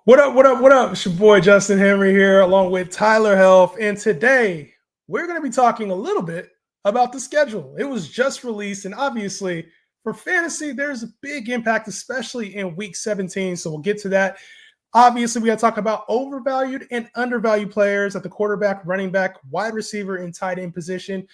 What up, what up, what up? It's your boy Justin Henry here, along with Tyler Health. And today we're going to be talking a little bit about the schedule. It was just released, and obviously for fantasy, there's a big impact, especially in week 17. So we'll get to that. Obviously, we got to talk about overvalued and undervalued players at the quarterback, running back, wide receiver, and tight end position.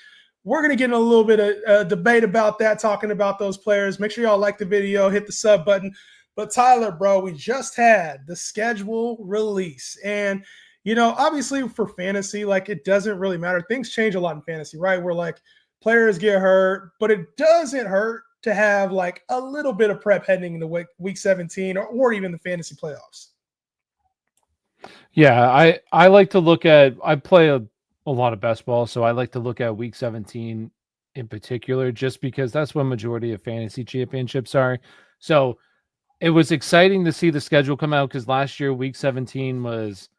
We're going to get in a little bit of debate about that, talking about those players. Make sure y'all like the video, hit the sub button. But Tyler, bro, we just had the schedule release. And, obviously for fantasy, like it doesn't really matter. Things change a lot in fantasy, right? Where like players get hurt, but it doesn't hurt to have like a little bit of prep heading into week 17 or even the fantasy playoffs. Yeah, I like to look at I play a lot of best ball, so I like to look at week 17 in particular just because that's when majority of fantasy championships are. So it was exciting to see the schedule come out because last year week 17 was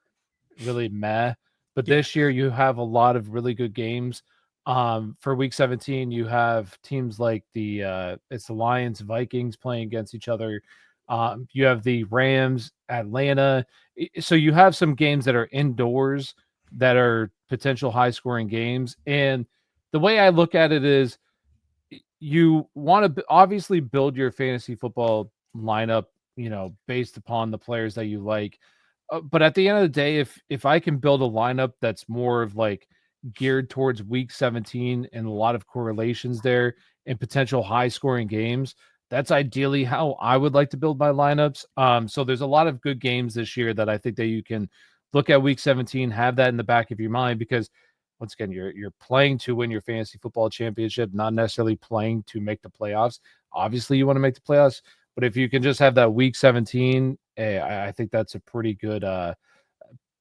really meh, but Yeah. this year you have a lot of really good games. For week 17, you have teams like it's the Lions, Vikings playing against each other. You have the Rams, Atlanta. So you have some games that are indoors that are potential high scoring games. And the way I look at it is you want to obviously build your fantasy football lineup, based upon the players that you like. But at the end of the day, if I can build a lineup that's more of like geared towards week 17 and a lot of correlations there and potential high scoring games, that's ideally how I would like to build my lineups. So there's a lot of good games this year that I think that you can look at week 17, have that in the back of your mind because once again, you're playing to win your fantasy football championship, not necessarily playing to make the playoffs. Obviously, you want to make the playoffs, but if you can just have that week 17, I think that's a pretty good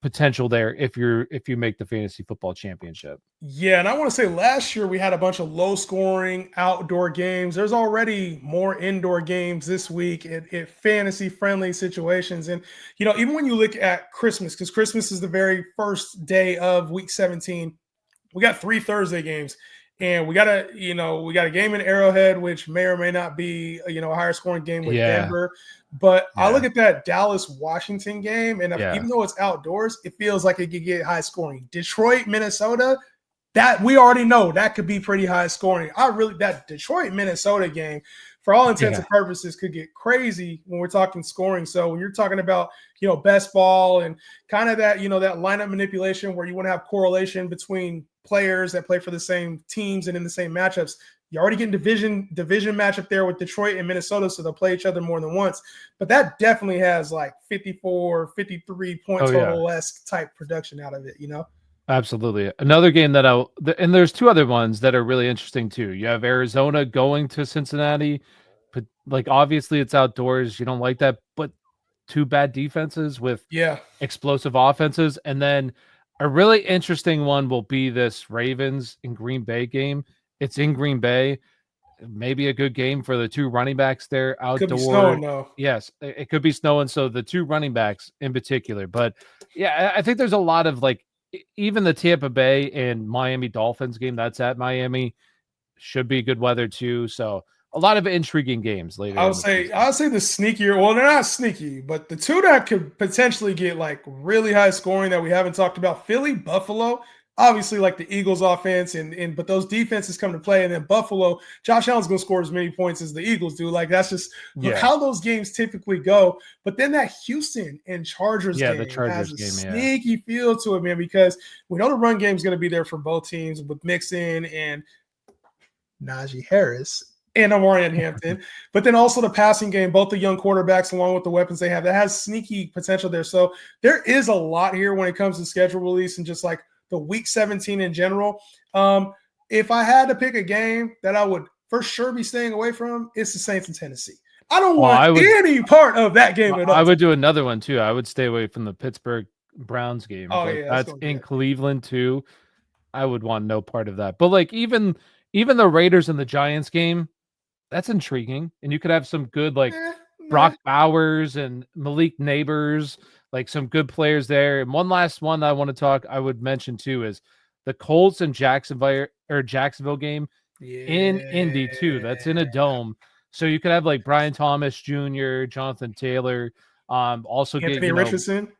potential there if you make the fantasy football championship. Yeah, and I want to say last year we had a bunch of low scoring outdoor games. There's already more indoor games this week at fantasy friendly situations. And, even when you look at Christmas, because Christmas is the very first day of week 17, we got 3 Thursday games. And we got a game in Arrowhead, which may or may not be, a higher scoring game with Yeah, Denver. But I look yeah, at that Dallas Washington game, and yeah, even though it's outdoors, it feels like it could get high scoring. Detroit, Minnesota, that we already know that could be pretty high scoring. That Detroit Minnesota game, for all intents yeah. and purposes, could get crazy when we're talking scoring. So when you're talking about best ball and kind of that that lineup manipulation where you want to have correlation between players that play for the same teams and in the same matchups. You're already getting division matchup there with Detroit and Minnesota, so they'll play each other more than once. But that definitely has like 54, 53 point Oh yeah. total esque type production out of it. Absolutely. Another game and there's two other ones that are really interesting too. You have Arizona going to Cincinnati, but like obviously it's outdoors. You don't like that, but two bad defenses with Yeah. explosive offenses. And then a really interesting one will be this Ravens in Green Bay game. It's in Green Bay. Maybe a good game for the two running backs there Could be outdoor. snowing though. Yes, it could be snowing. So the two running backs in particular. But yeah, I think there's a lot of like even the Tampa Bay and Miami Dolphins game that's at Miami should be good weather too. So a lot of intriguing games later in the season. I would say the sneakier. Well, they're not sneaky, but the two that could potentially get like really high scoring that we haven't talked about: Philly, Buffalo. Obviously, like the Eagles' offense, and but those defenses come to play, and then Buffalo, Josh Allen's going to score as many points as the Eagles do. Like that's just Yeah. how those games typically go. But then that Houston and Chargers Yeah, the game has Chargers a game, yeah. sneaky feel to it, man, because we know the run game is going to be there for both teams with Mixon and Najee Harris and Amarian Hampton, but then also the passing game, both the young quarterbacks along with the weapons they have, that has sneaky potential there. So there is a lot here when it comes to schedule release and just like the week 17 in general. If I had to pick a game that I would for sure be staying away from, it's the Saints in Tennessee. I don't Well, want any part of that game at I all. would do another one too. I would stay away from the Pittsburgh Browns game. Oh Like yeah, that's that's gonna in get. Cleveland too. I would want no part of that. But like even the Raiders and the Giants game, that's intriguing. And you could have some good like Nah. Brock Bowers and Malik Neighbors, like some good players there. And one last one that I would mention too is the Colts and Jacksonville game in Yeah. Indy too. That's in a dome. So you could have like Brian Thomas Jr., Jonathan Taylor. Also get, Anthony Richardson.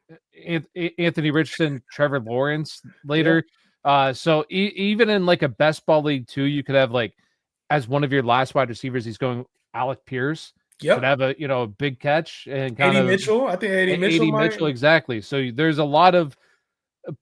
Anthony Richardson, Trevor Lawrence Yeah. later. So even in like a best ball league too, you could have like as one of your last wide receivers, he's going Alec Pierce could Yep. have a big catch and kind AD of Mitchell. I think AD Mitchell 80 might. Mitchell exactly. So there's a lot of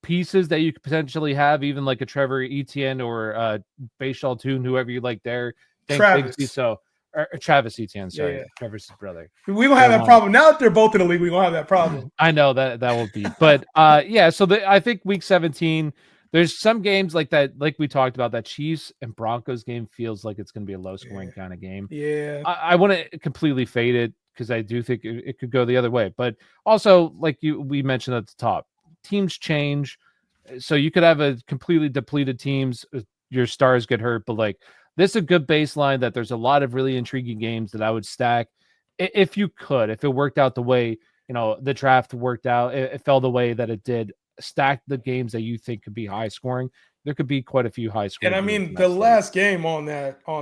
pieces that you could potentially have, even like a Trevor Etienne or Bashaw Toon, whoever you like there. Think Bigsby. Travis. So or Travis Etienne, Yeah, sorry, yeah. Trevor's brother. We gonna have They're that one. problem now that they're both in the league. We gonna have that problem. I know that will be, but yeah. So I think week 17, there's some games like that, like we talked about. That Chiefs and Broncos game feels like it's going to be a low scoring Yeah, kind of game. yeah. I want to completely fade it because I do think it could go the other way. But also, like we mentioned at the top, teams change, so you could have a completely depleted teams. Your stars get hurt, but like this is a good baseline that there's a lot of really intriguing games that I would stack if you could, if it worked out the way the draft worked out, it fell the way that it did. Stack the games that you think could be high scoring. There could be quite a few high And I scoring games in mean, the that slate. last game on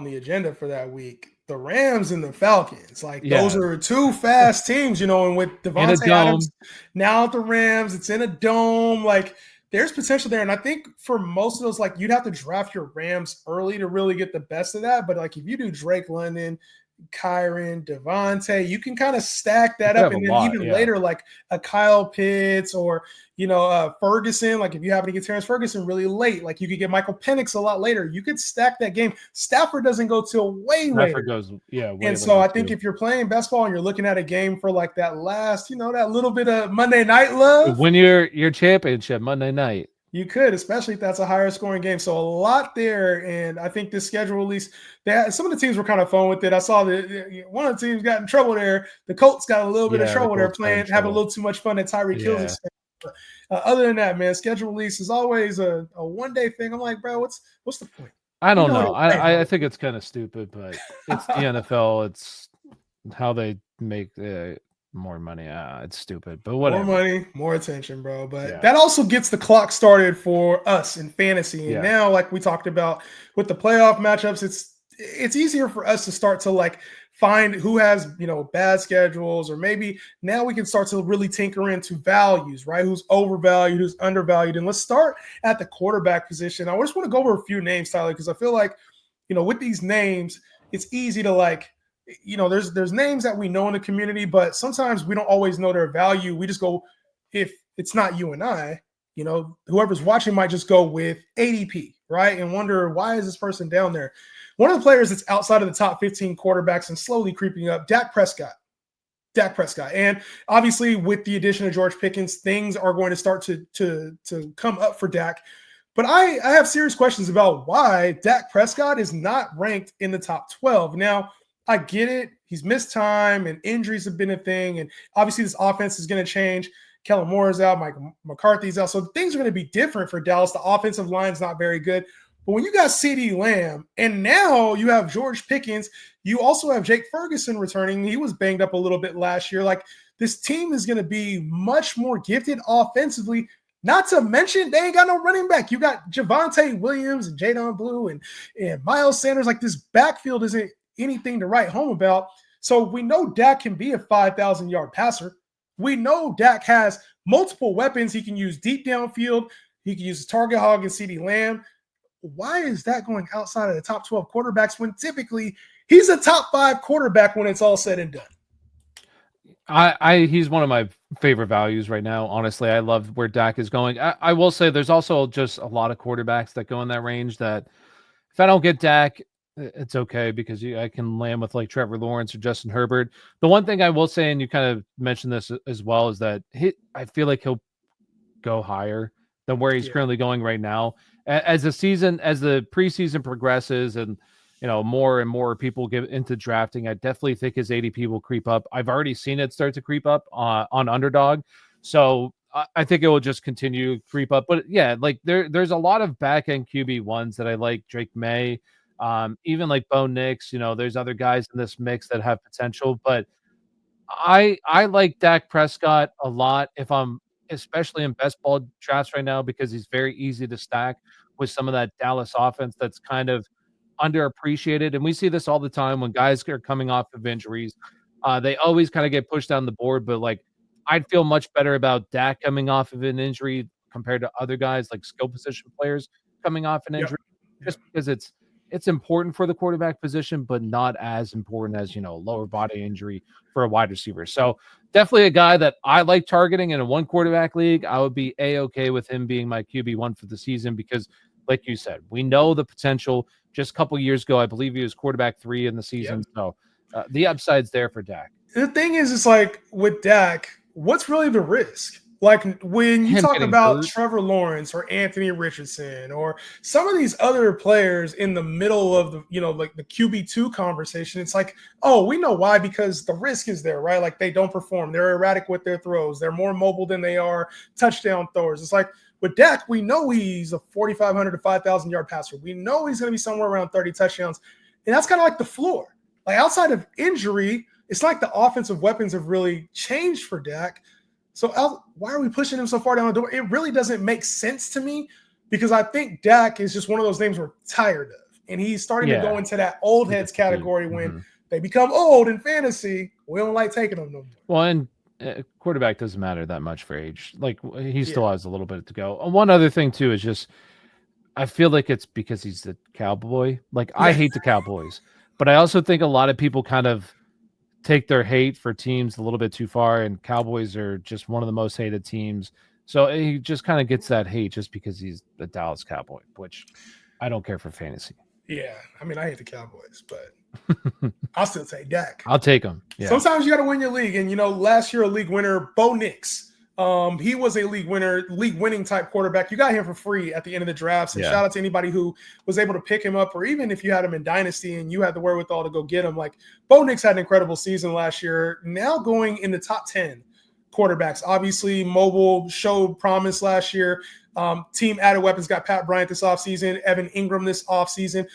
the agenda for that week, the Rams and the Falcons, like those Yeah, are two fast teams, and with in a Devontae Adams dome. now at the Rams, it's in a dome. Like there's potential there. And I think for most of those, like you'd have to draft your Rams early to really get the best of that. But like if you do Drake London, Kyron, Devontae, you can kind of stack You that could up. have a And then lot. even Yeah, later, like a Kyle Pitts or Ferguson, like if you happen to get Terrence Ferguson really late, like you could get Michael Penix a lot later. You could stack that game. Stafford doesn't go till way Stafford later. goes way And so later I think too. if you're playing basketball and you're looking at a game for like that last, that little bit of Monday night love, Win your championship Monday night. you could, especially if that's a higher scoring game. So a lot there. And I think this schedule release, some of the teams were kind of fun with it. I saw that one of the teams got in trouble there. The Colts got a little bit of Yeah, the trouble there Colts got in playing, having a trouble. little too much fun at Tyreek Hill's Yeah, expense. But other than that, man, schedule release is always a 1 day thing. I'm like, bro, what's the point? I We don't know know. they're playing I all think week. it's kind of stupid, but it's the NFL. It's how they make more money. It's stupid, but More whatever. money, more attention, bro. But Yeah, that also gets the clock started for us in fantasy. And yeah. now, like we talked about with the playoff matchups, it's easier for us to start to like find who has bad schedules, or maybe now we can start to really tinker into values, right? Who's overvalued, who's undervalued. And let's start at the quarterback position. I just want to go over a few names, Tyler, because I feel like with these names, it's easy to like there's names that we know in the community, but sometimes we don't always know their value. We just go, if it's not you and I, whoever's watching might just go with ADP, right? And wonder, why is this person down there? One of the players that's outside of the top 15 quarterbacks and slowly creeping up, Dak Prescott. Dak Prescott. And obviously, with the addition of George Pickens, things are going to start to come up for Dak. But I have serious questions about why Dak Prescott is not ranked in the top 12. Now, I get it. He's missed time and injuries have been a thing. And obviously, this offense is going to change. Kellen Moore is out. Mike McCarthy's out. So things are going to be different for Dallas. The offensive line's not very good. But when you got CeeDee Lamb and now you have George Pickens, you also have Jake Ferguson returning. He was banged up a little bit last year. Like this team is going to be much more gifted offensively. Not to mention, they ain't got no running back. You got Javonte Williams and Jadon Blue and Miles Sanders. Like this backfield isn't anything to write home about. So we know Dak can be a 5,000-yard passer. We know Dak has multiple weapons. He can use deep downfield. He can use target hog and CeeDee Lamb. Why is that going outside of the top 12 quarterbacks when typically he's a top 5 quarterback when it's all said and done? He's one of my favorite values right now. Honestly, I love where Dak is going. I will say there's also just a lot of quarterbacks that go in that range that if I don't get Dak, it's okay because I can land with like Trevor Lawrence or Justin Herbert. The one thing I will say, and you kind of mentioned this as well, is that I feel like he'll go higher than where he's Yeah. currently going right now. As the preseason progresses, and more and more people get into drafting, I definitely think his ADP will creep up. I've already seen it start to creep up on Underdog, so I think it will just continue to creep up. But yeah, like there's a lot of back end QB ones that I like. Drake May, even like Bo Nix. There's other guys in this mix that have potential, but I like Dak Prescott a lot if I'm especially in best ball drafts right now because he's very easy to stack with some of that Dallas offense that's kind of underappreciated. And we see this all the time when guys are coming off of injuries. They always kind of get pushed down the board, but like I'd feel much better about Dak coming off of an injury compared to other guys like skill position players coming off an Yep. injury, Yep. just because it's important for the quarterback position, but not as important as, lower body injury for a wide receiver. So definitely a guy that I like targeting in a one quarterback league. I would be a-okay with him being my QB1 for the season because, like you said, we know the potential. Just a couple years ago, I believe he was quarterback 3 in the season. Yep. So the upside's there for Dak. The thing is, it's like with Dak, what's really the risk? Like when you Him talk getting about hurt. Trevor Lawrence or Anthony Richardson or some of these other players in the middle of the, like the QB2 conversation, it's like, oh, we know why, because the risk is there, right? Like they don't perform. They're erratic with their throws. They're more mobile than they are touchdown throwers. It's like with Dak, we know he's a 4,500 to 5,000 yard passer. We know he's going to be somewhere around 30 touchdowns. And that's kind of like the floor. Like outside of injury, it's like the offensive weapons have really changed for Dak. So why are we pushing him so far down the door? It really doesn't make sense to me because I think Dak is just one of those names we're tired of. And he's starting to go into that old heads category when they become old in fantasy. We don't like taking them no more. Well, and quarterback doesn't matter that much for age. Like he still has a little bit to go. One other thing too is just I feel like it's because he's the Cowboy. Like I hate the Cowboys, but I also think a lot of people kind of take their hate for teams a little bit too far, and Cowboys are just one of the most hated teams. So he just kind of gets that hate just because he's the Dallas Cowboy, which I don't care for fantasy. Yeah, I mean, I hate the Cowboys, but I'll still take Dak. I'll take him. Yeah. Sometimes you got to win your league, and last year a league winner, Bo Nix. He was a league winning type quarterback. You got him for free at the end of the drafts. And shout out to anybody who was able to pick him up, or even if you had him in Dynasty and you had the wherewithal to go get him. Like Bo Nix had an incredible season last year. Now going in the top 10 quarterbacks. Obviously, mobile showed promise last year. Team added weapons, got Pat Bryant this offseason, Evan Ingram this offseason.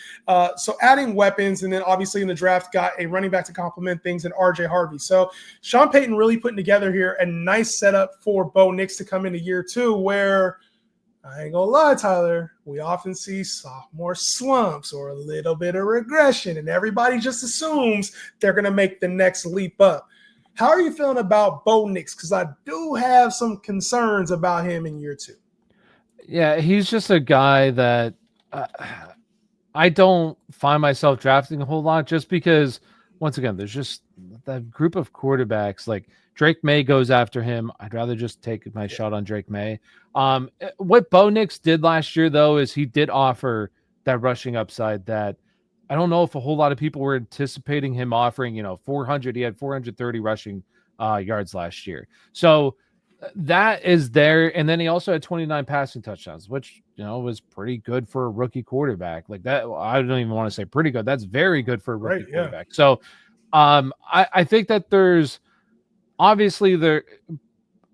So adding weapons, and then obviously in the draft got a running back to complement things in RJ Harvey. So Sean Payton really putting together here a nice setup for Bo Nix to come into year 2, where I ain't gonna lie, Tyler, we often see sophomore slumps or a little bit of regression, and everybody just assumes they're gonna make the next leap up. How are you feeling about Bo Nix? Because I do have some concerns about him in year 2. Yeah, he's just a guy that I don't find myself drafting a whole lot just because, once again, there's just that group of quarterbacks. Like Drake May goes after him. I'd rather just take my shot on Drake May. What Bo Nix did last year, though, is he did offer that rushing upside that I don't know if a whole lot of people were anticipating him offering. 400. He had 430 rushing yards last year. So that is there. And then he also had 29 passing touchdowns, which, was pretty good for a rookie quarterback. Like that, I don't even want to say pretty good. That's very good for a rookie quarterback. So I think that there's obviously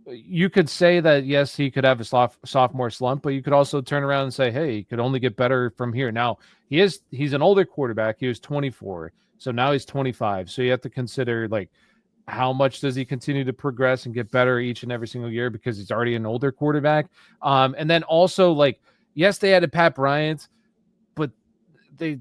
you could say that, yes, he could have a sophomore slump, but you could also turn around and say, hey, he could only get better from here. Now he's an older quarterback. He was 24. So now he's 25. So you have to consider like, how much does he continue to progress and get better each and every single year because he's already an older quarterback? And then also like, yes, they added Pat Bryant, but I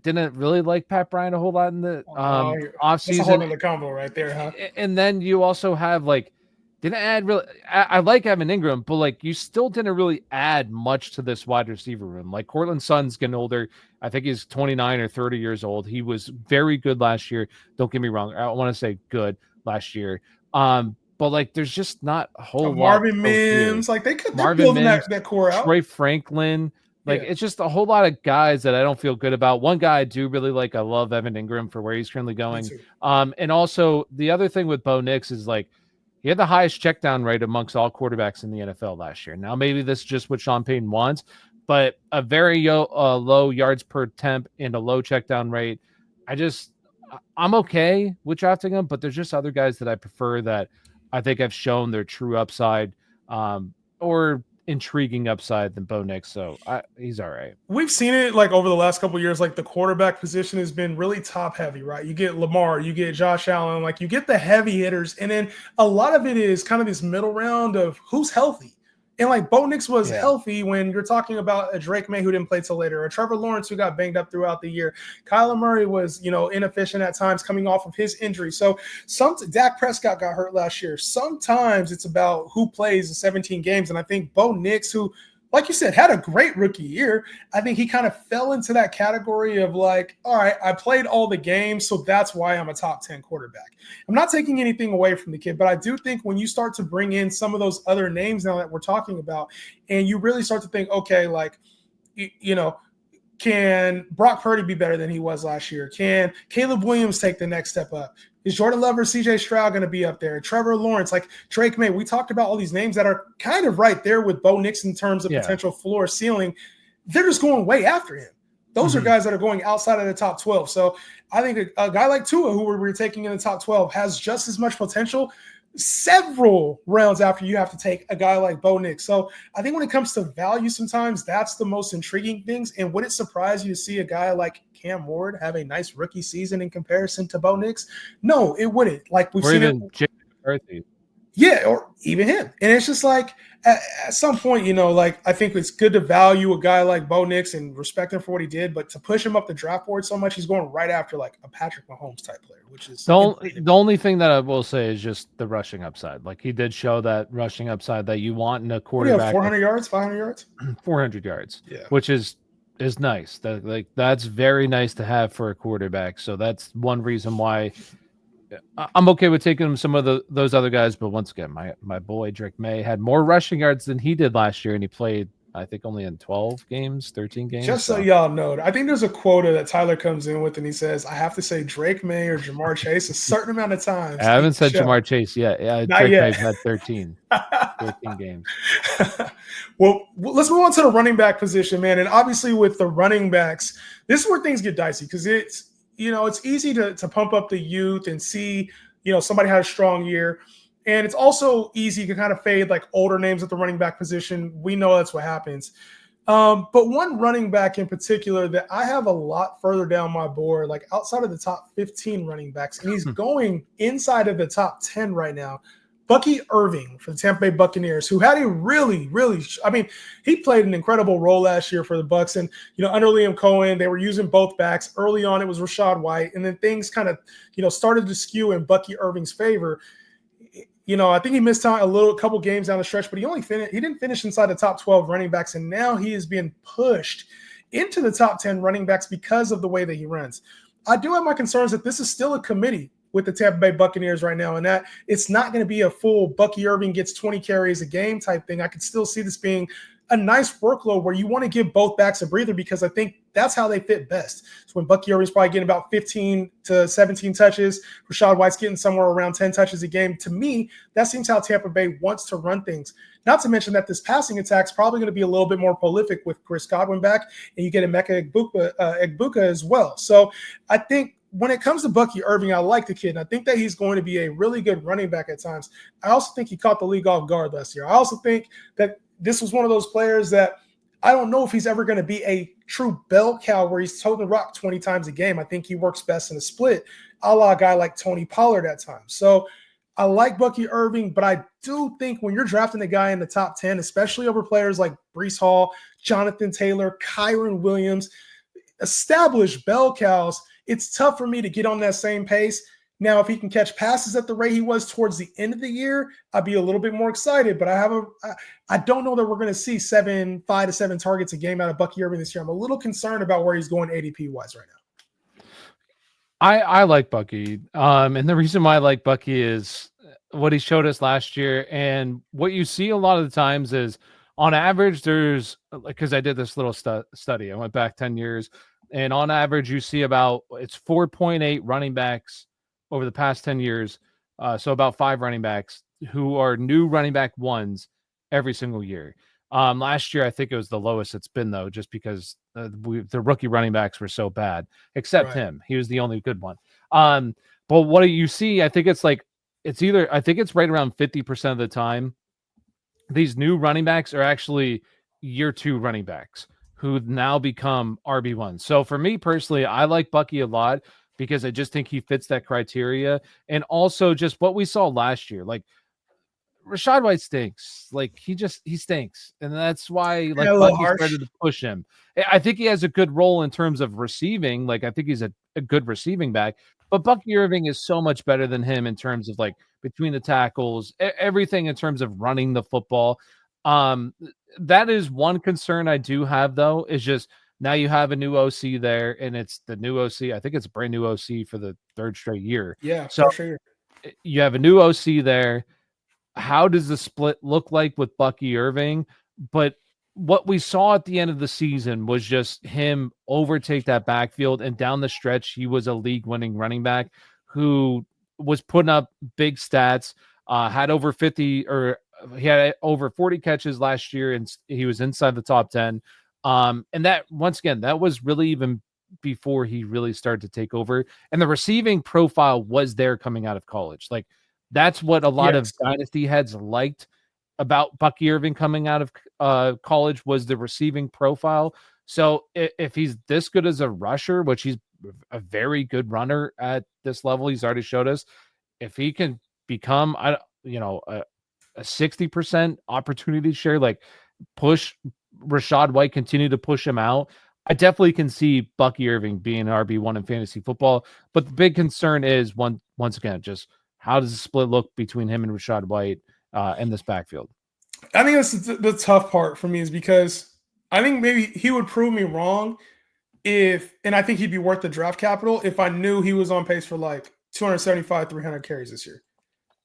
didn't really like Pat Bryant a whole lot in the offseason. That's a whole other combo right there, huh? And then you also have like, didn't add really. I like Evan Ingram, but like you still didn't really add much to this wide receiver room. Like Cortland Sutton's getting older. I think he's 29 or 30 years old. He was very good last year. Don't get me wrong. I want to say good last year. But like there's just not a whole lot. Marvin Mims, like they're building that core out. Troy Franklin. Like it's just a whole lot of guys that I don't feel good about. One guy I do really like. I love Evan Ingram for where he's currently going. And also the other thing with Bo Nix is like, he had the highest check down rate amongst all quarterbacks in the NFL last year. Now, maybe this is just what Sean Payton wants, but a very low yards per attempt and a low check down rate. I'm okay with drafting him, but there's just other guys that I prefer that I think have shown their true upside or intriguing upside than Bo Nix. So he's all right. We've seen it like over the last couple of years, like the quarterback position has been really top heavy, right? You get Lamar, you get Josh Allen, like you get the heavy hitters. And then a lot of it is kind of this middle round of who's healthy. And like Bo Nix was Yeah. healthy when you're talking about a Drake May who didn't play till later, or Trevor Lawrence who got banged up throughout the year. Kyler Murray was, inefficient at times coming off of his injury. So Dak Prescott got hurt last year. Sometimes it's about who plays the 17 games. And I think Bo Nix, who, like you said, had a great rookie year. I think he kind of fell into that category of like, all right, I played all the games, so that's why I'm a top 10 quarterback. I'm not taking anything away from the kid, but I do think when you start to bring in some of those other names now that we're talking about, and you really start to think, okay, like, can Brock Purdy be better than he was last year? Can Caleb Williams take the next step up? Is Jordan Love or CJ Stroud going to be up there? Trevor Lawrence, like Drake May. We talked about all these names that are kind of right there with Bo Nix in terms of potential floor ceiling. They're just going way after him. Those are guys that are going outside of the top 12. So I think a guy like Tua, who we're taking in the top 12, has just as much potential several rounds after you have to take a guy like Bo Nix. So I think when it comes to value, sometimes that's the most intriguing things. And would it surprise you to see a guy like Cam Ward have a nice rookie season in comparison to Bo Nix? No, it wouldn't. Like we've seen even Jay McCarthy. Yeah, or even him. And it's just like at some point, like I think it's good to value a guy like Bo Nix and respect him for what he did, but to push him up the draft board so much, he's going right after like a Patrick Mahomes type player, which is the only thing that I will say is just the rushing upside. Like he did show that rushing upside that you want in a quarterback. 400 yards, 500 yards, 400 yards, yeah, which is nice. That's very nice to have for a quarterback. So that's one reason why I'm okay with taking some of those other guys. But once again, my boy Drake May had more rushing yards than he did last year, and he played, I think, only in 12 games, 13 games. Just so y'all know, I think there's a quota that Tyler comes in with, and he says, I have to say Drake May or Jamar Chase a certain amount of times. I haven't said Jamar Chase yet. Yeah, Not Drake yet. May's had 13 games. Well, let's move on to the running back position, man. And obviously with the running backs, this is where things get dicey because it's easy to pump up the youth and see, somebody had a strong year. And it's also easy to kind of fade like older names at the running back position. We know that's what happens. But one running back in particular that I have a lot further down my board, like outside of the top 15 running backs, and he's going inside of the top 10 right now, Bucky Irving for the Tampa Bay Buccaneers, who had a really, he played an incredible role last year for the Bucs. And, under Liam Cohen, they were using both backs. Early on, it was Rachaad White. And then things kind of, started to skew in Bucky Irving's favor. I think he missed out a couple games down the stretch, but he didn't finish inside the top 12 running backs. And now he is being pushed into the top 10 running backs because of the way that he runs. I do have my concerns that this is still a committee with the Tampa Bay Buccaneers right now, and that it's not going to be a full Bucky Irving gets 20 carries a game type thing. I could still see this being a nice workload where you want to give both backs a breather because I think that's how they fit best. So when Bucky Irving's probably getting about 15 to 17 touches, Rachaad White's getting somewhere around 10 touches a game. To me, that seems how Tampa Bay wants to run things. Not to mention that this passing attack's probably going to be a little bit more prolific with Chris Godwin back, and you get Emeka Egbuka as well. So I think when it comes to Bucky Irving, I like the kid, and I think that he's going to be a really good running back at times. I also think he caught the league off guard last year. I also think that this was one of those players that I don't know if he's ever going to be a true bell cow where he's toting the rock 20 times a game. I think he works best in a split, a la a guy like Tony Pollard at times. So I like Bucky Irving, but I do think when you're drafting a guy in the top 10, especially over players like Breece Hall, Jonathan Taylor, Kyron Williams, established bell cows, it's tough for me to get on that same pace. Now, if he can catch passes at the rate he was towards the end of the year, I'd be a little bit more excited. But I don't know that we're going to see 5 to 7 targets a game out of Bucky Irving this year. I'm a little concerned about where he's going ADP wise right now. I like Bucky. And the reason why I like Bucky is what he showed us last year. And what you see a lot of the times is on average, because I did this little study. I went back 10 years. And on average, you see it's 4.8 running backs over the past 10 years. So about 5 running backs who are new running back ones every single year. Last year, I think it was the lowest it's been, though, just because the rookie running backs were so bad, except him. He was the only good one. But what you see, I think it's right around 50% of the time, these new running backs are actually year 2 running backs who now become RB1. So for me personally, I like Bucky a lot because I just think he fits that criteria. And also just what we saw last year, like Rashad White stinks. Like he stinks, and that's why Yeah, like a little Bucky harsh. started to push him. I think he has a good role in terms of receiving. Like I think he's a good receiving back, but Bucky Irving is so much better than him in terms of like between the tackles, everything in terms of running the football. Um, that is one concern I do have though. Is just now you have a new OC there, and it's the new OC. I think it's a brand new OC for the third straight year. Yeah, So for sure. you have a new OC there. How does the split look like with Bucky Irving? But what we saw at the end of the season was just him overtake that backfield, and down the stretch, he was a league-winning running back who was putting up big stats. Had over 50 or he had over 40 catches last year, and he was inside the top 10. And that once again, that was really even before he really started to take over. And the receiving profile was there coming out of college. Like that's what a lot of Yes. dynasty heads liked about Bucky Irving coming out of college was the receiving profile. So if he's this good as a rusher, which he's a very good runner at this level, he's already showed us. If he can become, a 60% opportunity share, like push Rashad White, continue to push him out. I definitely can see Bucky Irving being RB1 in fantasy football. But the big concern is once again, just how does the split look between him and Rashad White in this backfield? I think that's the tough part for me is because I think maybe he would prove me wrong and I think he'd be worth the draft capital if I knew he was on pace for like 275, 300 carries this year.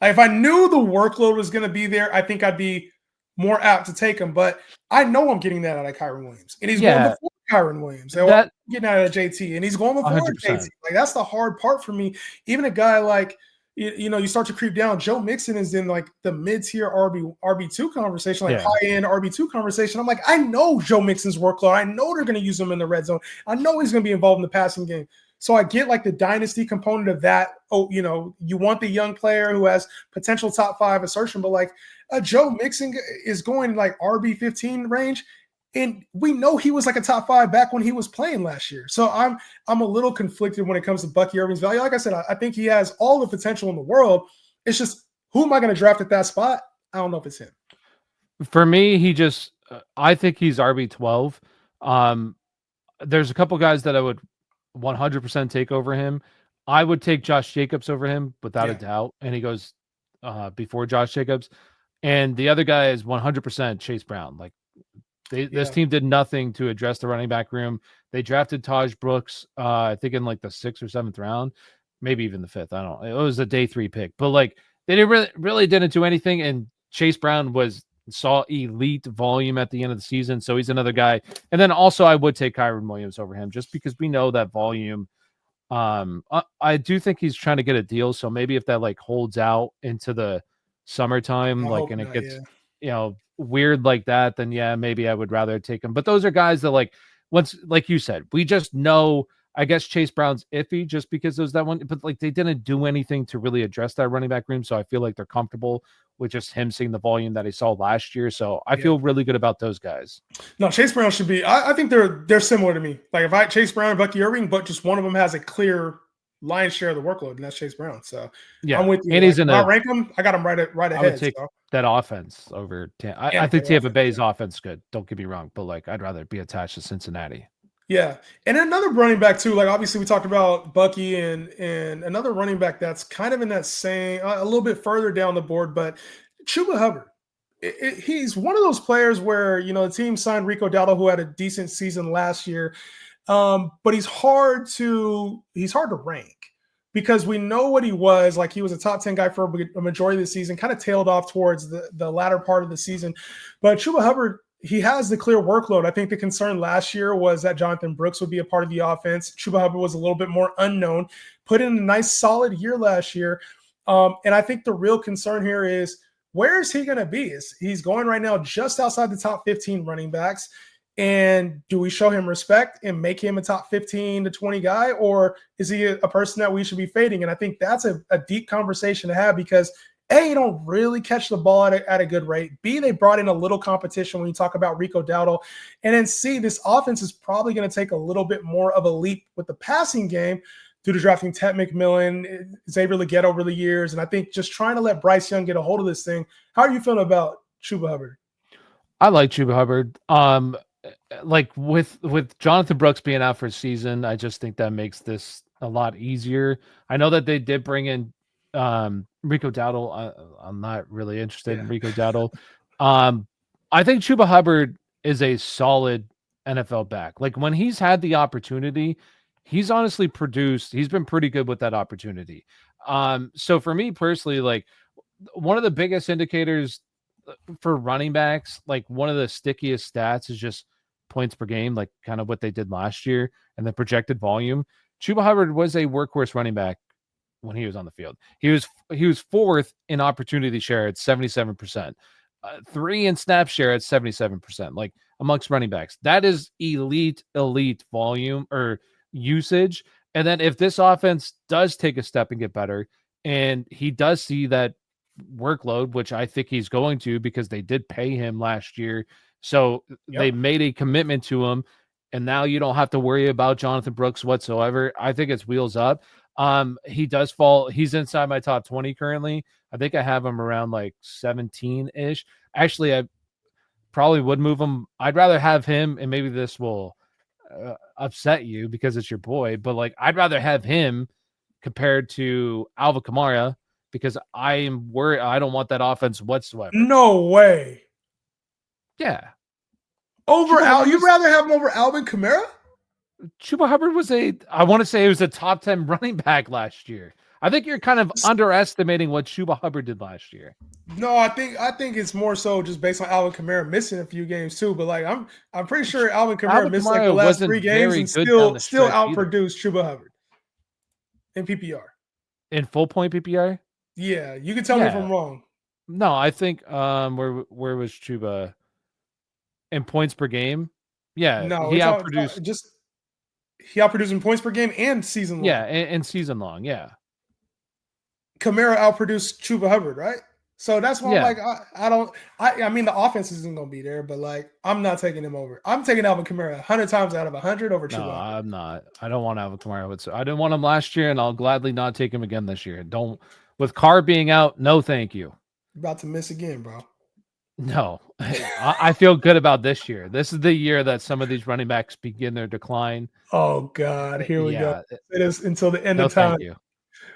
Like if I knew the workload was going to be there, I think I'd be more apt to take him. But I know I'm getting that out of Kyron Williams, and he's going Yeah, before Kyron Williams. And I'm that getting out of JT, and he's going before JT. 100%. Like that's the hard part for me. Even a guy like you start to creep down. Joe Mixon is in like the mid-tier RB2 conversation, like Yeah. high-end RB2 conversation. I'm like, I know Joe Mixon's workload. I know they're going to use him in the red zone. I know he's going to be involved in the passing game. So I get like the dynasty component of that. Oh, you want the young player who has potential top 5 assertion, but like Joe Mixon is going like RB15 range. And we know he was like a top 5 back when he was playing last year. So I'm a little conflicted when it comes to Bucky Irving's value. Like I said, I think he has all the potential in the world. It's just who am I going to draft at that spot? I don't know if it's him. For me, I think he's RB12. There's a couple guys that I would 100% take over him. I would take Josh Jacobs over him without a Yeah. doubt, and he goes before Josh Jacobs. And the other guy is 100% Chase Brown. Like this team did nothing to address the running back room. They drafted Taj Brooks, I think in like the 6th or 7th round, maybe even the 5th. I don't know. It was a day 3 pick, but like they didn't really didn't do anything. And Chase Brown saw elite volume at the end of the season, so he's another guy. And then also I would take Kyron Williams over him just because we know that volume. I do think he's trying to get a deal, so maybe if that like holds out into the summertime, I like, hope and it not. gets Yeah. weird like that, then yeah, maybe I would rather take him. But those are guys that like once, like you said, we just know. I guess Chase Brown's iffy just because there's that one, but like they didn't do anything to really address that running back room, so I feel like they're comfortable with just him seeing the volume that he saw last year. So I Yeah. feel really good about those guys. No, Chase Brown should be. I think they're similar to me. Like if I Chase Brown and Bucky Irving, but just one of them has a clear lion's share of the workload, and that's Chase Brown. So I'm Yeah, with you. and Like he's in when I a. rank them, I got him right I would ahead. take So that offense over. I and think great Tampa offense. Bay's offense good. Don't get me wrong, but like I'd rather be attached to Cincinnati. Yeah, and another running back too. Like obviously we talked about Bucky and another running back that's kind of in that same a little bit further down the board, but Chuba Hubbard. He's one of those players where the team signed Rico Dowdle, who had a decent season last year, but he's hard to rank because we know what he was. Like he was a top 10 guy for a majority of the season, kind of tailed off towards the latter part of the season. But Chuba Hubbard, he has the clear workload. I think the concern last year was that Jonathan Brooks would be a part of the offense. Chuba Hubbard was a little bit more unknown, put in a nice solid year last year. And I think the real concern here is where is he going to be? He's going right now just outside the top 15 running backs. And do we show him respect and make him a top 15 to 20 guy? Or is he a person that we should be fading? And I think that's a deep conversation to have because A, you don't really catch the ball at a good rate. B, they brought in a little competition when you talk about Rico Dowdle. And then C, this offense is probably going to take a little bit more of a leap with the passing game due to drafting Ted McMillan, Xavier Legette over the years, and I think just trying to let Bryce Young get a hold of this thing. How are you feeling about Chuba Hubbard? I like Chuba Hubbard. Like with Jonathan Brooks being out for a season, I just think that makes this a lot easier. I know that they did bring in Rico Dowdle. I'm not really interested in Yeah. Rico Dowdle. Um, I think Chuba Hubbard is a solid NFL back. Like when he's had the opportunity, he's honestly produced. He's been pretty good with that opportunity. So for me personally, like one of the biggest indicators for running backs, like one of the stickiest stats is just points per game, like kind of what they did last year and the projected volume. Chuba Hubbard was a workhorse running back when he was on the field. He was fourth in opportunity share at 77%. Three in snap share at 77%, like amongst running backs. That is elite volume or usage. And then if this offense does take a step and get better, and he does see that workload, which I think he's going to because they did pay him last year. So they Yep. made a commitment to him. And now you don't have to worry about Jonathan Brooks whatsoever. I think it's wheels up. He does fall. He's inside my top 20 currently. I think I have him around like 17-ish. Actually, I probably would move him. I'd rather have him, and maybe this will upset you because it's your boy, but like I'd rather have him compared to Alvin Kamara because I am worried. I don't want that offense whatsoever. No way. Yeah. Over Chuba Al, Hubbard you'd was rather have him over Alvin Kamara? Chuba Hubbard was I want to say it was a top 10 running back last year. I think you're kind of underestimating what Chuba Hubbard did last year. No, I think it's more so just based on Alvin Kamara missing a few games too. But like I'm pretty sure Alvin Kamara Alvin missed like the Kamara last wasn't 3 games very and good down still the stretch either. outproduced Chuba Hubbard in PPR. In full point PPR? Yeah, you can tell me if I'm wrong. No, I think where was Chuba in points per game? Yeah, No, he outproduced. just he outproduced in points per game and season long. Yeah, and season long. Yeah. Kamara outproduced Chuba Hubbard, right? So that's why I'm Yeah. like, I mean, the offense isn't going to be there, but like, I'm not taking him over. I'm taking Alvin Kamara 100 times out of 100 over Chuba No, Hubbard. I'm not. I don't want Alvin Kamara. I didn't want him last year, and I'll gladly not take him again this year. Don't with Carr being out. No, thank you. You're about to miss again, bro. No, I feel good about this year. This is the year that some of these running backs begin their decline. Oh God, here we go. It is until the end No, of time. thank you.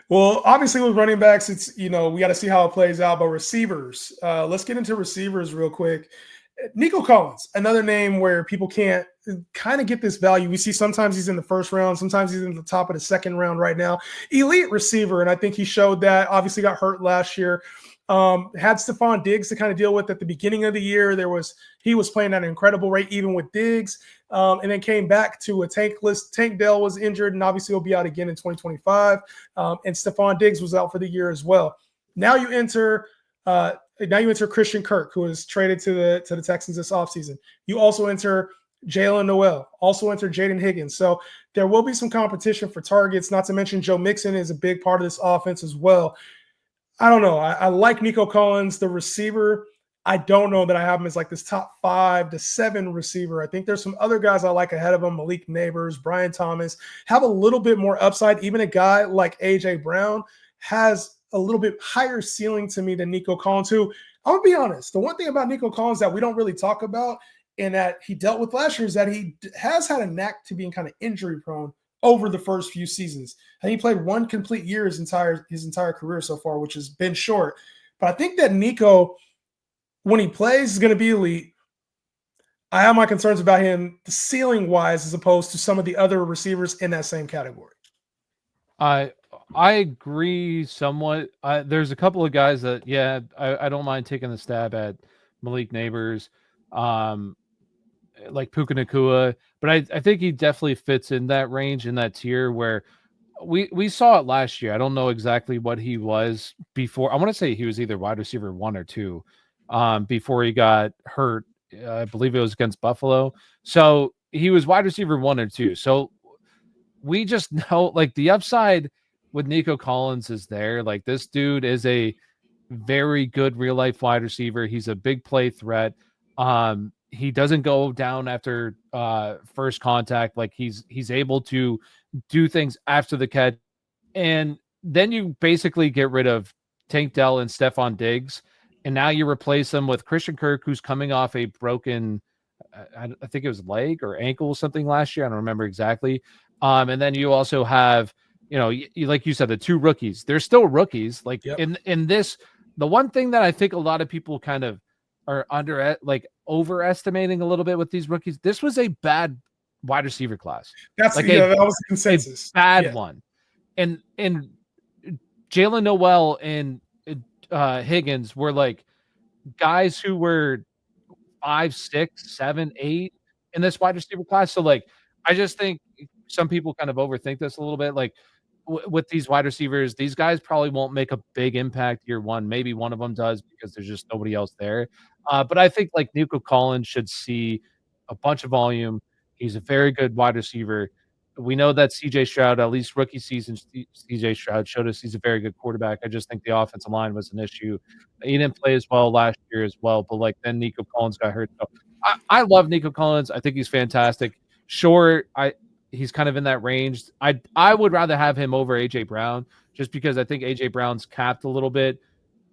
Well, obviously with running backs, it's we got to see how it plays out. But receivers, let's get into receivers real quick. Nico Collins, another name where people can't kind of get this value. We see sometimes he's in the first round, sometimes he's in the top of the second round right now. Elite receiver, and I think he showed that. Obviously got hurt last year. Had Stephon Diggs to kind of deal with at the beginning of the year. He was playing at an incredible rate, even with Diggs, and then came back to a tank list. Tank Dell was injured, and obviously he'll be out again in 2025. And Stephon Diggs was out for the year as well. Now you enter Christian Kirk, who was traded to the Texans this offseason. You also enter Jalen Noel, also enter Jaden Higgins. So there will be some competition for targets, not to mention Joe Mixon is a big part of this offense as well. I don't know. I like Nico Collins, the receiver. I don't know that I have him as like this top 5 to 7 receiver. I think there's some other guys I like ahead of him. Malik Neighbors, Brian Thomas have a little bit more upside. Even a guy like AJ Brown has a little bit higher ceiling to me than Nico Collins, who I'm going to be honest. The one thing about Nico Collins that we don't really talk about and that he dealt with last year is that he has had a knack to being kind of injury prone over the first few seasons. And he played one complete year his entire career so far, which has been short. But I think that Nico, when he plays, is going to be elite. I have my concerns about him ceiling wise as opposed to some of the other receivers in that same category. I agree somewhat. There's a couple of guys that, I don't mind taking the stab at Malik Neighbors, like Puka Nacua, but I think he definitely fits in that range, in that tier where we saw it last year. I don't know exactly what he was before. I want to say he was either wide receiver 1 or 2 before he got hurt. I believe it was against Buffalo. So he was wide receiver 1 or 2. So we just know like the upside with Nico Collins is there. Like this dude is a very good real life wide receiver. He's a big play threat. he doesn't go down after first contact. Like he's able to do things after the catch. And then you basically get rid of Tank Dell and Stephon Diggs. And now you replace them with Christian Kirk, who's coming off a broken, I think it was leg or ankle or something last year. I don't remember exactly. And then you also have, like you said, the two rookies. They're still rookies. Like Yep. in this, the one thing that I think a lot of people kind of are overestimating a little bit with these rookies. This was a bad wide receiver class. That was the consensus. Bad one. And Jalen Noel and Higgins were like guys who were 5, 6, 7, 8 in this wide receiver class. So like, I just think some people kind of overthink this a little bit. Like with these wide receivers, these guys probably won't make a big impact year one. Maybe one of them does because there's just nobody else there. But I think like Nico Collins should see a bunch of volume. He's a very good wide receiver. We know that CJ Stroud, at least rookie season, CJ Stroud showed us he's a very good quarterback. I just think the offensive line was an issue. He didn't play as well last year as well, but like then Nico Collins got hurt. So I love Nico Collins. I think he's fantastic. Sure, he's kind of in that range. I would rather have him over AJ Brown just because I think AJ Brown's capped a little bit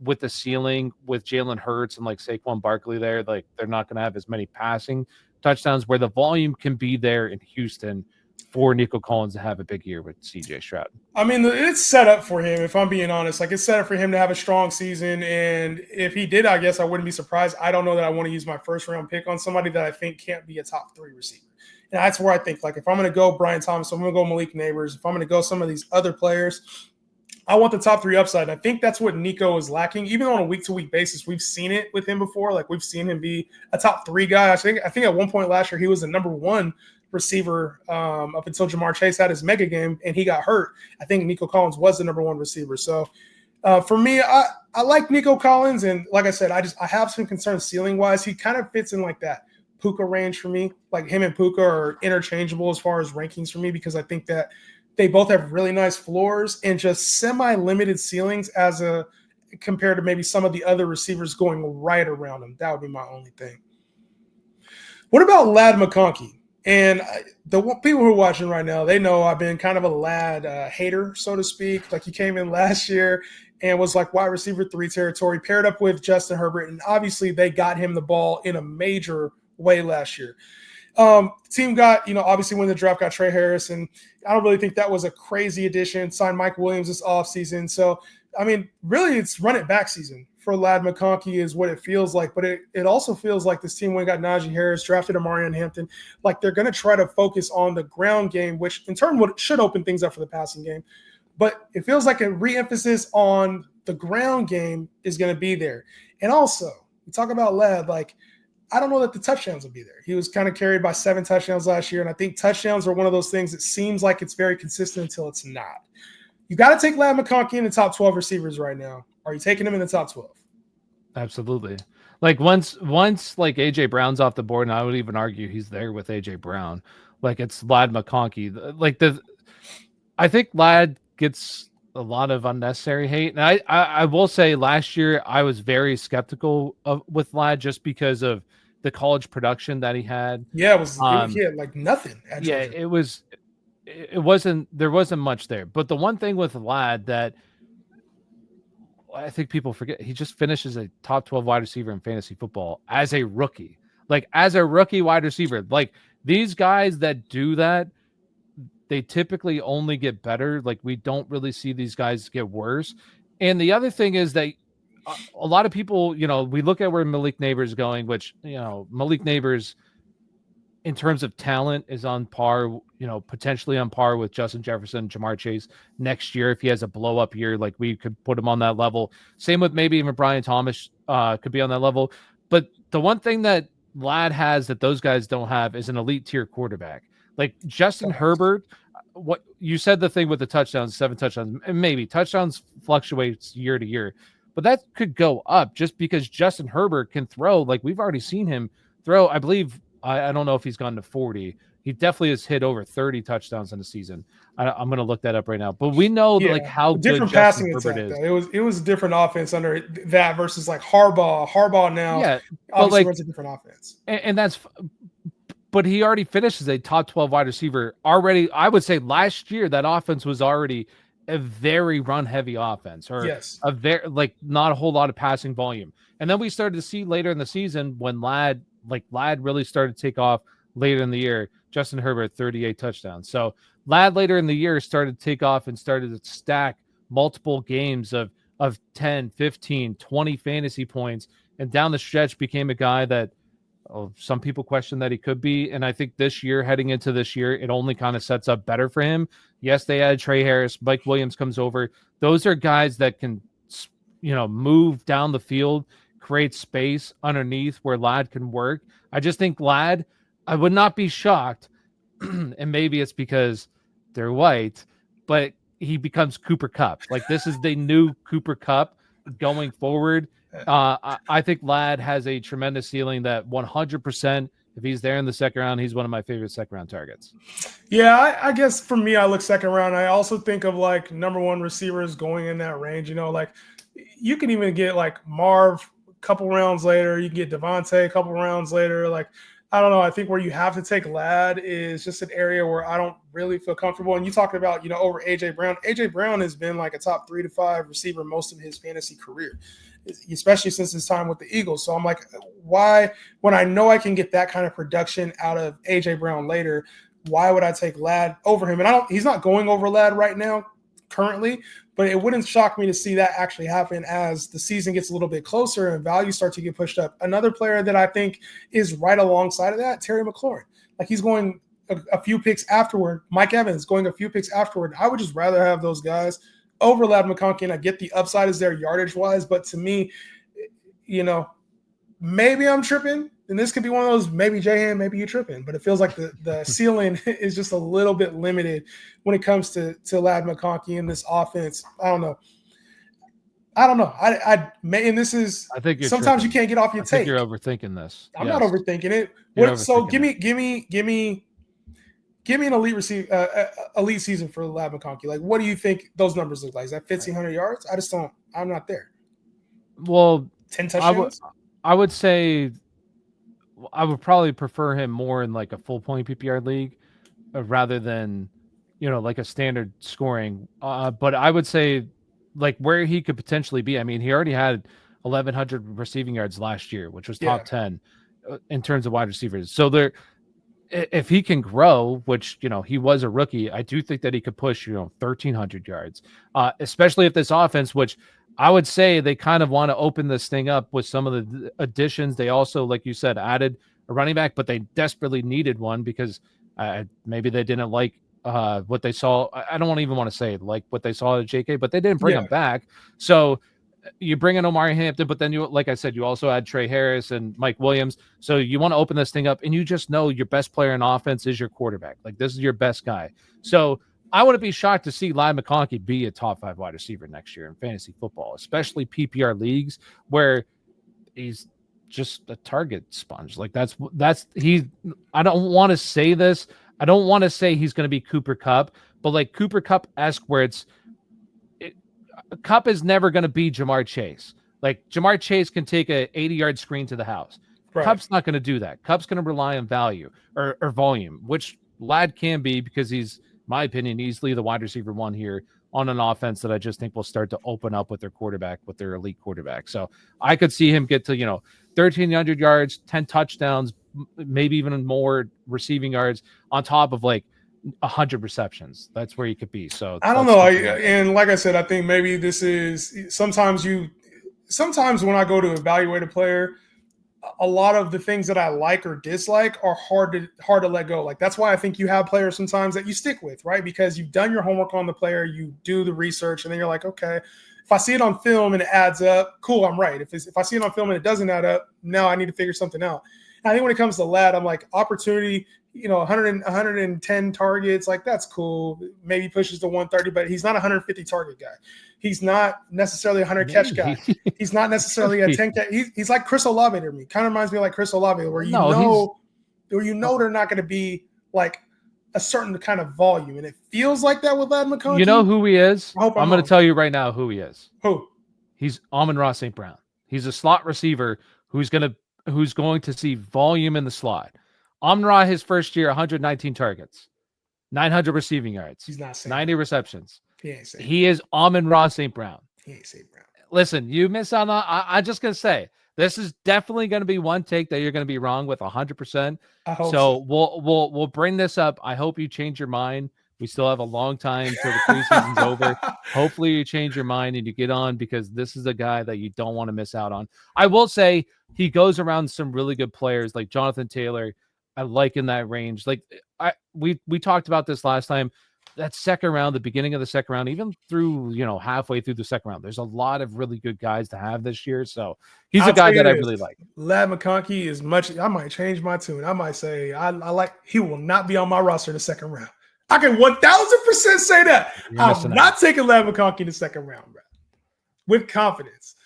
with the ceiling with Jalen Hurts and like Saquon Barkley there. Like they're not going to have as many passing touchdowns where the volume can be there in Houston for Nico Collins to have a big year with CJ Stroud. I mean, it's set up for him, if I'm being honest. Like, it's set up for him to have a strong season. And if he did, I guess I wouldn't be surprised. I don't know that I want to use my first-round pick on somebody that I think can't be a top 3 receiver. And that's where I think, like, if I'm going to go Brian Thomas, I'm going to go Malik Neighbors. If I'm going to go some of these other players, I want the top 3 upside. And I think that's what Nico is lacking. Even on a week-to-week basis, we've seen it with him before. Like, we've seen him be a top 3 guy. I think at one point last year, he was the number 1 receiver up until Jamar Chase had his mega game and he got hurt. I think Nico Collins was the number 1 receiver. So for me, I like Nico Collins. And like I said, I have some concerns ceiling wise. He kind of fits in like that Puka range for me. Like him and Puka are interchangeable as far as rankings for me, because I think that they both have really nice floors and just semi-limited ceilings compared to maybe some of the other receivers going right around them. That would be my only thing. What about Ladd McConkey? And the people who are watching right now, they know I've been kind of a Ladd hater, so to speak. Like he came in last year and was like wide receiver 3 territory, paired up with Justin Herbert. And obviously they got him the ball in a major way last year. Team got, obviously when the draft got Trey Harris, and I don't really think that was a crazy addition. Signed Mike Williams this offseason. So, I mean, really it's run it back season for Ladd McConkey is what it feels like. But it also feels like this team went and got Najee Harris, drafted Amarian Hampton. Like they're going to try to focus on the ground game, which in turn should open things up for the passing game. But it feels like a re-emphasis on the ground game is going to be there. And also, we talk about Ladd, like, I don't know that the touchdowns will be there. He was kind of carried by 7 touchdowns last year, and I think touchdowns are one of those things that seems like it's very consistent until it's not. You got to take Ladd McConkey in the top 12 receivers right now. Are you taking him in the top 12? Absolutely. Like once like AJ Brown's off the board, and I would even argue he's there with AJ Brown. Like it's Ladd McConkey. Like I think Ladd gets a lot of unnecessary hate. And I will say last year I was very skeptical with Ladd just because of the college production that he had. Yeah, he had like nothing. Yeah, there wasn't much there. But the one thing with Ladd that I think people forget, he just finishes a top 12 wide receiver in fantasy football as a rookie. Like as a rookie wide receiver. Like these guys that do that, they typically only get better. Like we don't really see these guys get worse. And the other thing is that a lot of people, we look at where Malik Neighbors is going, which, Malik Neighbors in terms of talent is on par, potentially on par with Justin Jefferson, Jamar Chase next year. If he has a blow up year, like we could put him on that level. Same with maybe even Brian Thomas could be on that level. But the one thing that Ladd has that those guys don't have is an elite tier quarterback. Like Justin Herbert, what you said, the thing with the touchdowns, 7 touchdowns, and maybe touchdowns fluctuates year to year, but that could go up just because Justin Herbert can throw. Like we've already seen him throw, I believe, I don't know if he's gone to 40 he definitely has hit over 30 touchdowns in a season. I'm going to look that up right now. But we know like Yeah, how good different Justin passing Herbert attack is. though. It was a different offense under that versus like Harbaugh. Harbaugh now Yeah, but obviously like, runs a different offense. and that's, but he already finished as a top 12 wide receiver already. I would say last year that offense was already a very run heavy offense, or Yes. a very, like, not a whole lot of passing volume. And then we started to see later in the season when Ladd really started to take off later in the year. Justin Herbert, 38 touchdowns. So Ladd later in the year started to take off and started to stack multiple games of 10, 15, 20 fantasy points, and down the stretch became a guy that, oh, some people question that he could be. And I think this year, heading into this year, it only kind of sets up better for him. Yes, they added Trey Harris. Mike Williams comes over. Those are guys that can, move down the field, create space underneath where Ladd can work. I just think Ladd, I would not be shocked, and maybe it's because they're white, but he becomes Cooper Kupp. Like, this is the new Cooper Kupp going forward. I think Ladd has a tremendous ceiling that 100%, if he's there in the second round, he's one of my favorite second round targets. Yeah, I guess for me, I look second round. I also think of like number one receivers going in that range. Like you can even get like Marv a couple rounds later. You can get Devontae a couple rounds later. Like, I don't know. I think where you have to take Ladd is just an area where I don't really feel comfortable. And you talking about, over AJ Brown. AJ Brown has been like a top 3 to 5 receiver most of his fantasy career, especially since his time with the Eagles. So I'm like, why, when I know I can get that kind of production out of AJ Brown later, why would I take Ladd over him? And he's not going over Ladd right now currently, but it wouldn't shock me to see that actually happen as the season gets a little bit closer and values start to get pushed up. Another player that I think is right alongside of that, Terry McLaurin. Like, he's going a few picks afterward. Mike Evans going a few picks afterward. I would just rather have those guys over Ladd McConkey, and I get the upside is there yardage wise, but to me, maybe I'm tripping, and this could be one of those, maybe Jahan, maybe you tripping, but it feels like the ceiling is just a little bit limited when it comes to Ladd McConkey in this offense. I don't know. I may, and this is, I think you're sometimes tripping. You can't get off your I think take. You're overthinking this. I'm not overthinking it. So give me an elite season for Ladd McConkey. Like, what do you think those numbers look like? Is that 1,500 yards? I'm not there. Well, 10 touchdowns? I would say I would probably prefer him more in like a full point PPR league rather than, like a standard scoring. But I would say like where he could potentially be. I mean, he already had 1,100 receiving yards last year, which was top 10 in terms of wide receivers. So if he can grow, which, he was a rookie, I do think that he could push, 1,300 yards, especially if this offense, which I would say they kind of want to open this thing up with some of the additions. They also, like you said, added a running back, but they desperately needed one because maybe they didn't like what they saw. I don't even want to say like what they saw at JK, but they didn't bring him back. So you bring in Omari Hampton, but then you, like I said, you also add Trey Harris and Mike Williams. So you want to open this thing up, and you just know your best player in offense is your quarterback. Like, this is your best guy. So I wouldn't be shocked to see Ladd McConkey be a top 5 wide receiver next year in fantasy football, especially PPR leagues where he's just a target sponge. Like, that's I don't want to say this. I don't want to say he's going to be Cooper Kupp, but like Cooper Kupp-esque where Kupp is never going to be Jamar Chase. Like, Jamar Chase can take a 80-yard screen to the house. Right. Kupp's not going to do that. Kupp's going to rely on value or volume, which Ladd can be because he's, my opinion, easily the wide receiver 1 here on an offense that I just think will start to open up with their quarterback, with their elite quarterback. So I could see him get to, 1,300 yards, 10 touchdowns, maybe even more receiving yards on top of like 100 receptions. That's where he could be. So I don't know. And like I said, I think maybe this is sometimes when I go to evaluate a player, a lot of the things that I like or dislike are hard to let go. Like, that's why I think you have players sometimes that you stick with, right? Because you've done your homework on the player, you do the research, and then you're like, okay, if I see it on film and it adds up, cool, I'm right. If I see it on film and it doesn't add up, now I need to figure something out. And I think when it comes to Ladd, I'm like, opportunity, 110 targets, like, that's cool. Maybe pushes to 130, but he's not a 150 target guy. He's not necessarily a 100 catch guy. He's not necessarily a 10 catch. He's like Chris Olave to me. Kind of reminds me of like Chris Olave, where they're not going to be like a certain kind of volume, and it feels like that with Ladd McConkey. You know who he is? I hope I'm going to tell you right now who he is. Who? He's Amon-Ra St. Brown. He's a slot receiver who's going to see volume in the slot. Amon-Ra, his first year, 119 targets, 900 receiving yards. He's not saying 90 receptions. He is Amon-Ra St. Brown. He ain't St. Brown. Listen, you miss out on. I'm just gonna say this is definitely going to be one take that you're going to be wrong with 100%. I hope so. We'll bring this up. I hope you change your mind. We still have a long time till the preseason's over. Hopefully you change your mind and you get on, because this is a guy that you don't want to miss out on. I will say he goes around some really good players like Jonathan Taylor. I like in that range. Like we talked about this last time. That second round, the beginning of the second round, even through, halfway through the second round, there's a lot of really good guys to have this year. So he's a guy that I really like. Ladd McConkey is much. I might change my tune. I might say I like. He will not be on my roster in the second round. I can 1,000% say that. I'm not taking Ladd McConkey in the second round, bro, with confidence.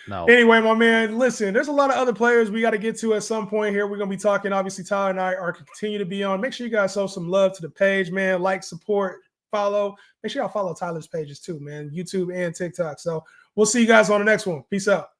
No. Anyway, my man, listen, there's a lot of other players we got to get to at some point here. We're going to be talking. Obviously, Tyler and I are continue to be on. Make sure you guys show some love to the page, man. Like, support, follow. Make sure y'all follow Tyler's pages too, man. YouTube and TikTok. So we'll see you guys on the next one. Peace out.